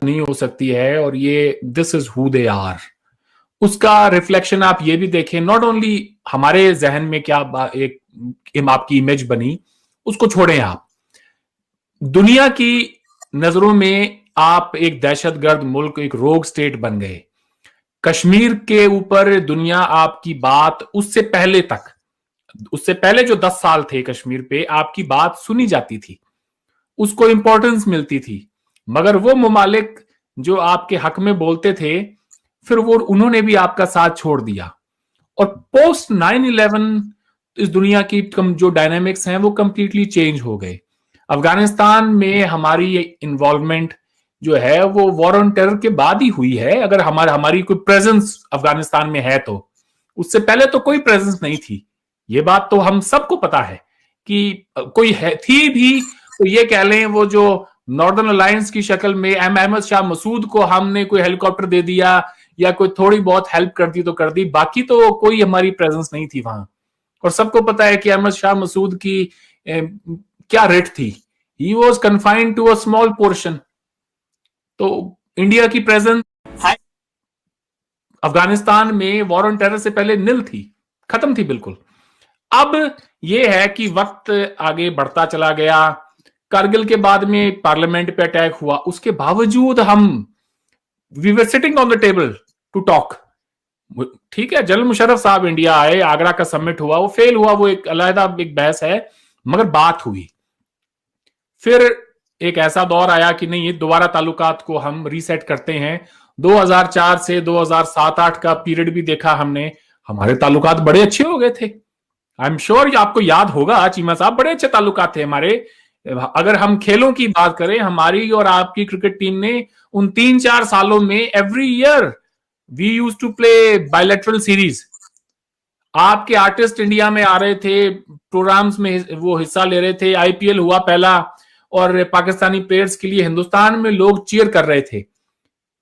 नहीं हो सकती है, और ये this is who they are, उसका रिफ्लेक्शन आप ये भी देखें। नॉट ओनली हमारे जहन में क्या एक आपकी इमेज बनी, उसको छोड़ें, आप दुनिया की नजरों में आप एक दहशतगर्द मुल्क, एक रोग स्टेट बन गए। कश्मीर के ऊपर दुनिया आपकी बात उससे पहले जो 10 साल थे कश्मीर पे, आपकी बात सुनी जाती थी, उसको इंपॉर्टेंस मिलती थी। मगर वो ममालिक जो आपके हक में बोलते थे, फिर वो उन्होंने भी आपका साथ छोड़ दिया। और पोस्ट 9/11 इस दुनिया की जो डायनामिक्स हैं वो कंप्लीटली चेंज हो गए। अफगानिस्तान में हमारी इन्वॉल्वमेंट जो है वो वॉर ऑन टेरर के बाद ही हुई है। अगर हमारी कोई प्रेजेंस अफगानिस्तान में है तो उससे पहले तो कोई प्रेजेंस नहीं थी। ये बात तो हम सबको पता है कि कोई है थी भी तो ये कह लें वो जो नॉर्दर्न अलायंस की शक्ल में अहमद शाह मसूद को हमने कोई हेलीकॉप्टर दे दिया या कोई थोड़ी बहुत हेल्प कर दी तो कर दी, बाकी तो कोई हमारी प्रेजेंस नहीं थी वहां। और सबको पता है कि अहमद शाह मसूद की क्या रेट थी। He was confined to a small portion. तो इंडिया की प्रेजेंस अफगानिस्तान में वॉर ऑन टेरर से पहले निल थी, खत्म थी बिल्कुल। अब यह है कि वक्त आगे बढ़ता चला गया। कारगिल के बाद में पार्लियामेंट पे अटैक हुआ, उसके बावजूद हम we were sitting on the table to talk. ठीक है, जनरल मुशर्रफ साहब इंडिया आए, आगरा का समिट हुआ, वो फेल हुआ, वो एक अलहदा एक बहस है, मगर बात हुई। फिर एक ऐसा दौर आया कि नहीं, ये दोबारा ताल्लुकात को हम रीसेट करते हैं। 2004 से 2007-8 का पीरियड भी देखा हमने, हमारे ताल्लुकात बड़े अच्छे हो गए थे। आई एम श्योर आपको याद होगा चीमा साहब, बड़े अच्छे ताल्लुकात थे हमारे। अगर हम खेलों की बात करें, हमारी और आपकी क्रिकेट टीम ने उन 3-4 सालों में every year we use to play bilateral series. आपके आर्टिस्ट इंडिया में आ रहे थे, प्रोग्राम्स में वो हिस्सा ले रहे थे, आईपीएल हुआ पहला, और पाकिस्तानी प्लेयर्स के लिए हिंदुस्तान में लोग चीयर कर रहे थे।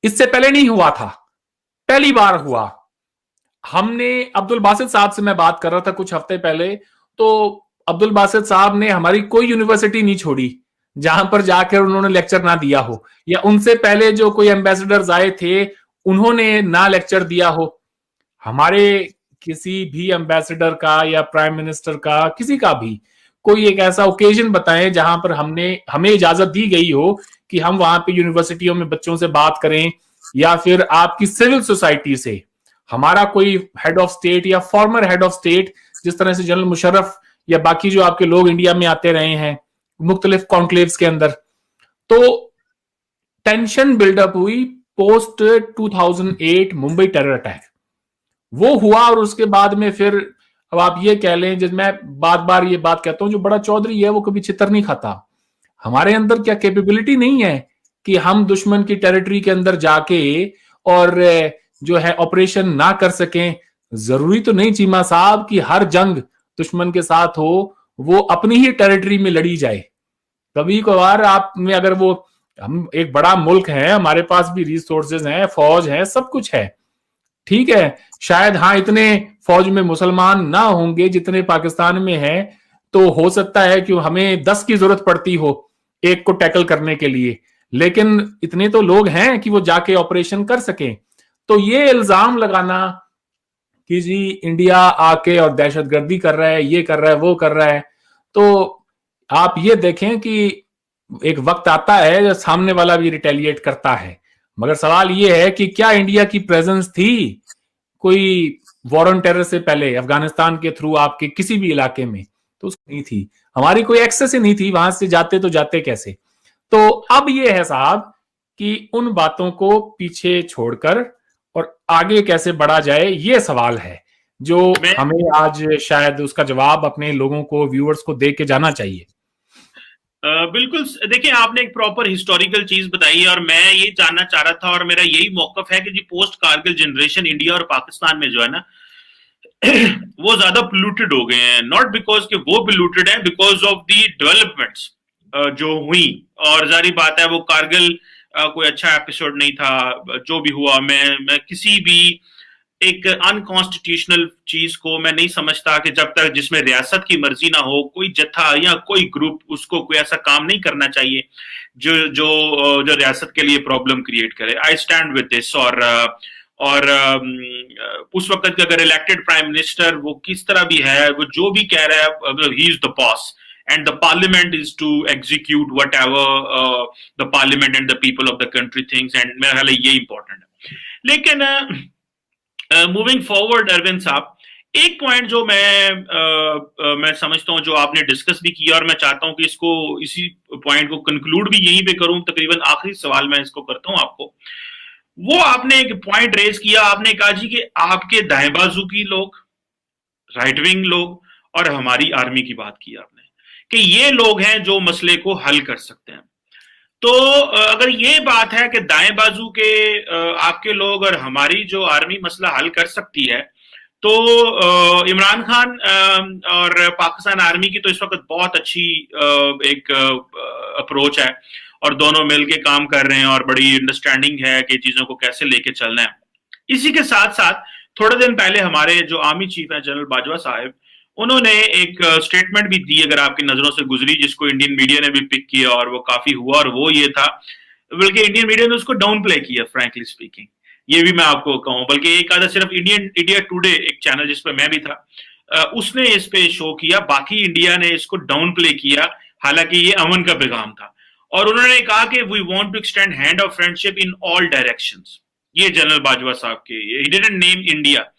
इससे पहले नहीं हुआ था, पहली बार हुआ। हमने अब्दुल बासित साहब से मैं बात कर रहा था कुछ हफ्ते पहले, तो अब्दुल बासित साहब ने हमारी कोई यूनिवर्सिटी नहीं छोड़ी जहां पर जाकर उन्होंने लेक्चर ना दिया हो, या उनसे पहले जो कोई एम्बेसडर्स आए थे उन्होंने ना लेक्चर दिया हो। हमारे किसी भी एम्बेसडर का या प्राइम मिनिस्टर का, किसी का भी कोई एक ऐसा ओकेजन बताएं जहां पर हमें इजाजत दी गई हो कि हम वहां पे यूनिवर्सिटियों में बच्चों से बात करें, या फिर आपकी सिविल सोसाइटी से हमारा कोई हेड ऑफ स्टेट या फॉर्मर हेड ऑफ स्टेट, जिस तरह से जनरल मुशर्रफ या बाकी जो आपके लोग इंडिया में आते रहे हैं मुख्तलिफ कॉन्क्लेव्स के अंदर। तो टेंशन बिल्डअप हुई पोस्ट 2008 मुंबई टेरर अटैक, वो हुआ। और उसके बाद में फिर अब आप ये कह लें, जिस मैं बार बार ये बात कहता हूं, जो बड़ा चौधरी है वो कभी छितर नहीं खाता। हमारे अंदर क्या कैपेबिलिटी नहीं है कि हम दुश्मन की टेरिटरी के अंदर जाके और जो है ऑपरेशन ना कर सकें। जरूरी तो नहीं चीमा साहब कि हर जंग दुश्मन के साथ हो, वो अपनी ही टेरिटरी में लड़ी जाए। कभी कभार आप में अगर वो, हम एक बड़ा मुल्क है, हमारे पास भी रिसोर्सेज हैं, फौज है, सब कुछ है, ठीक है। शायद हाँ इतने फौज में मुसलमान ना होंगे जितने पाकिस्तान में है, तो हो सकता है कि हमें 10 की जरूरत पड़ती हो एक को टैकल करने के लिए, लेकिन इतने तो लोग हैं कि वो जाके ऑपरेशन कर सकें। तो ये इल्जाम लगाना कि जी इंडिया आके और दहशतगर्दी कर रहा है, ये कर रहा है, वो कर रहा है, तो आप ये देखें कि एक वक्त आता है जब सामने वाला भी रिटेलिएट करता है। मगर सवाल ये है कि क्या इंडिया की प्रेजेंस थी कोई वॉर ऑन टेरर से पहले अफगानिस्तान के थ्रू आपके किसी भी इलाके में? तो नहीं थी, हमारी कोई एक्सेस ही नहीं थी, वहां से जाते तो जाते कैसे। तो अब ये है साहब कि उन बातों को पीछे छोड़कर और आगे कैसे बढ़ा जाए, ये सवाल है जो हमें आज शायद उसका जवाब अपने लोगों को, व्यूअर्स को दे के जाना चाहिए। बिल्कुल, देखिए आपने एक प्रॉपर हिस्टोरिकल चीज बताई और मैं ये जानना चाह रहा था और मेरा यही मौकफ है कि जी पोस्ट कारगिल जनरेशन इंडिया और पाकिस्तान में जो है ना वो ज्यादा पोल्यूटेड हो गए हैं। नॉट बिकॉज कि वो पोल्यूटेड है, बिकॉज ऑफ दी डेवलपमेंट्स जो हुई। और जारी बात है वो कारगिल कोई अच्छा एपिसोड नहीं था जो भी हुआ। मैं किसी भी एक अनकॉन्स्टिट्यूशनल चीज को मैं नहीं समझता कि जब तक जिसमें रियासत की मर्जी ना हो, कोई जत्था या कोई ग्रुप उसको कोई ऐसा काम नहीं करना चाहिए जो जो जो रियासत के लिए प्रॉब्लम क्रिएट करे। I stand with this. और उस वक्त का अगर इलेक्टेड प्राइम मिनिस्टर वो किस तरह भी है, वो जो भी कह रहा है, he is the boss and the parliament is to execute whatever the parliament and the people of the country thinks, and मेरा ख्याल है ये important है। लेकिन मूविंग फॉरवर्ड अरविंद साहब, एक पॉइंट जो मैं समझता हूं जो आपने डिस्कस भी किया, और मैं चाहता हूं कि इसको इसी पॉइंट को कंक्लूड भी यहीं पे करूं, तकरीबन आखिरी सवाल मैं इसको करता हूं आपको। वो आपने एक पॉइंट रेज किया, आपने कहा जी कि आपके दाएं बाजू की लोग, राइट विंग लोग, और हमारी आर्मी की बात की आपने कि ये लोग हैं जो मसले को हल कर सकते हैं। तो अगर ये बात है कि दाएं बाजू के आपके लोग और हमारी जो आर्मी मसला हल कर सकती है, तो इमरान खान और पाकिस्तान आर्मी की तो इस वक्त बहुत अच्छी एक अप्रोच है, और दोनों मिलके काम कर रहे हैं और बड़ी अंडरस्टैंडिंग है कि चीजों को कैसे लेके चलना है। इसी के साथ साथ थोड़े दिन पहले हमारे जो आर्मी चीफ हैं जनरल बाजवा साहब, उन्होंने एक स्टेटमेंट भी दी, अगर आपकी नजरों से गुजरी, जिसको इंडियन मीडिया ने भी पिक किया और वो काफी हुआ, और वो ये था, बल्कि इंडियन मीडिया ने उसको डाउन प्ले किया फ्रैंकली स्पीकिंग, ये भी मैं आपको कहूं, बल्कि एक आधा सिर्फ इंडिया टुडे एक चैनल जिसपे मैं भी था, उसने इस पे शो किया, बाकी इंडिया ने इसको डाउन प्ले किया, हालांकि ये अमन का पैगाम था। और उन्होंने कहा कि we want to extend hand of friendship in all directions. ये जनरल बाजवा साहब के, ही डिडंट नेम इंडिया।